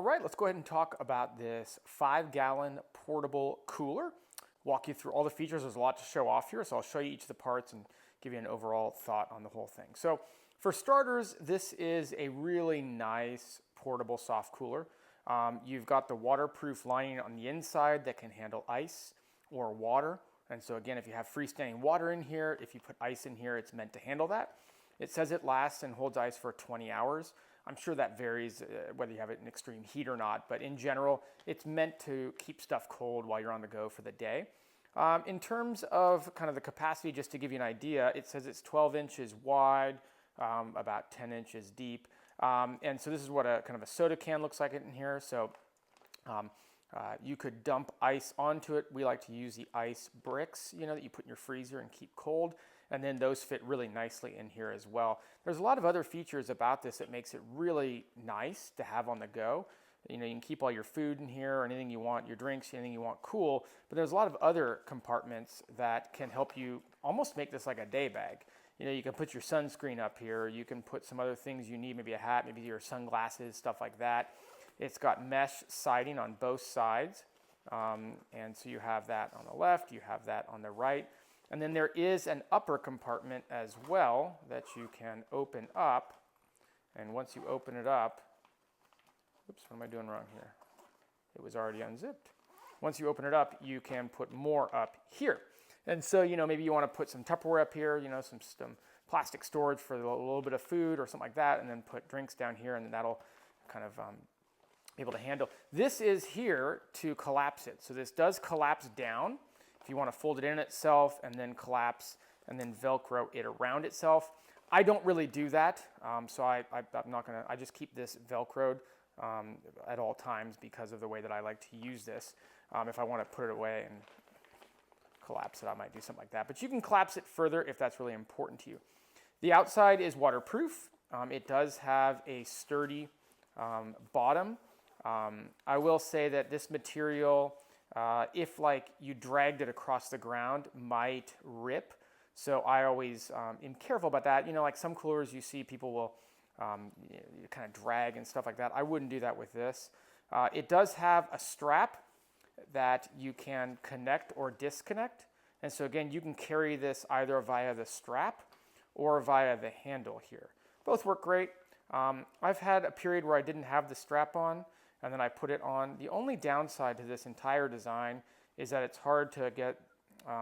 right, let's go ahead and talk about this 5-gallon portable cooler. Walk you through all the features. There's a lot to show off here, so I'll show you each of the parts and give you an overall thought on the whole thing. So for starters, this is a really nice portable soft cooler. You've got the waterproof lining on the inside that can handle ice or water. And so again, if you have freestanding water in here, if you put ice in here, it's meant to handle that. It says it lasts and holds ice for 20 hours. I'm sure that varies whether you have it in extreme heat or not, but in general, it's meant to keep stuff cold while you're on the go for the day. In terms of kind of the capacity, just to give you an idea, it says it's 12 inches wide, about 10 inches deep. And so this is what a kind of a soda can looks like in here. So you could dump ice onto it. We like to use the ice bricks, that you put in your freezer and keep cold. And then those fit really nicely in here as well. There's a lot of other features about this that makes it really nice to have on the go. You can keep all your food in here or anything you want, your drinks, anything you want cool. But there's a lot of other compartments that can help you almost make this like a day bag. You can put your sunscreen up here. You can put some other things you need, maybe a hat, maybe your sunglasses, stuff like that. It's got mesh siding on both sides. And so you have that on the left, you have that on the right. And then there is an upper compartment as well that you can open up. And once you open it up, oops, what am I doing wrong here? It was already unzipped. Once you open it up, you can put more up here. And so, maybe you want to put some Tupperware up here, some plastic storage for a little bit of food or something like that, and then put drinks down here, and then that'll kind of be able to handle. This is here to collapse it. So this does collapse down. If you want to fold it in itself and then collapse and then Velcro it around itself. I don't really do that, so I'm not gonna. I just keep this Velcroed at all times because of the way that I like to use this. If I want to put it away and collapse it, I might do something like that. But you can collapse it further if that's really important to you. The outside is waterproof. It does have a sturdy bottom. I will say that this material, if like you dragged it across the ground, might rip. So I always am careful about that. Like some coolers you see people will kind of drag and stuff like that. I wouldn't do that with this. It does have a strap that you can connect or disconnect. And so again, you can carry this either via the strap or via the handle here. Both work great. I've had a period where I didn't have the strap on, and then I put it on. The only downside to this entire design is that it's hard to get,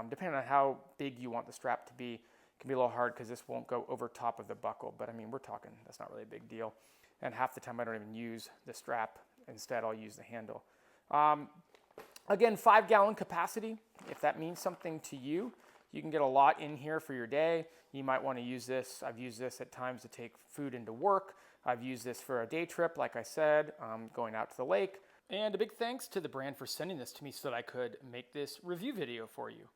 depending on how big you want the strap to be, it can be a little hard because this won't go over top of the buckle. But I mean, we're talking, that's not really a big deal. And half the time I don't even use the strap. Instead, I'll use the handle. Again, 5-gallon capacity. If that means something to you, you can get a lot in here for your day. You might want to use this. I've used this at times to take food into work. I've used this for a day trip, like I said, going out to the lake. And a big thanks to the brand for sending this to me so that I could make this review video for you.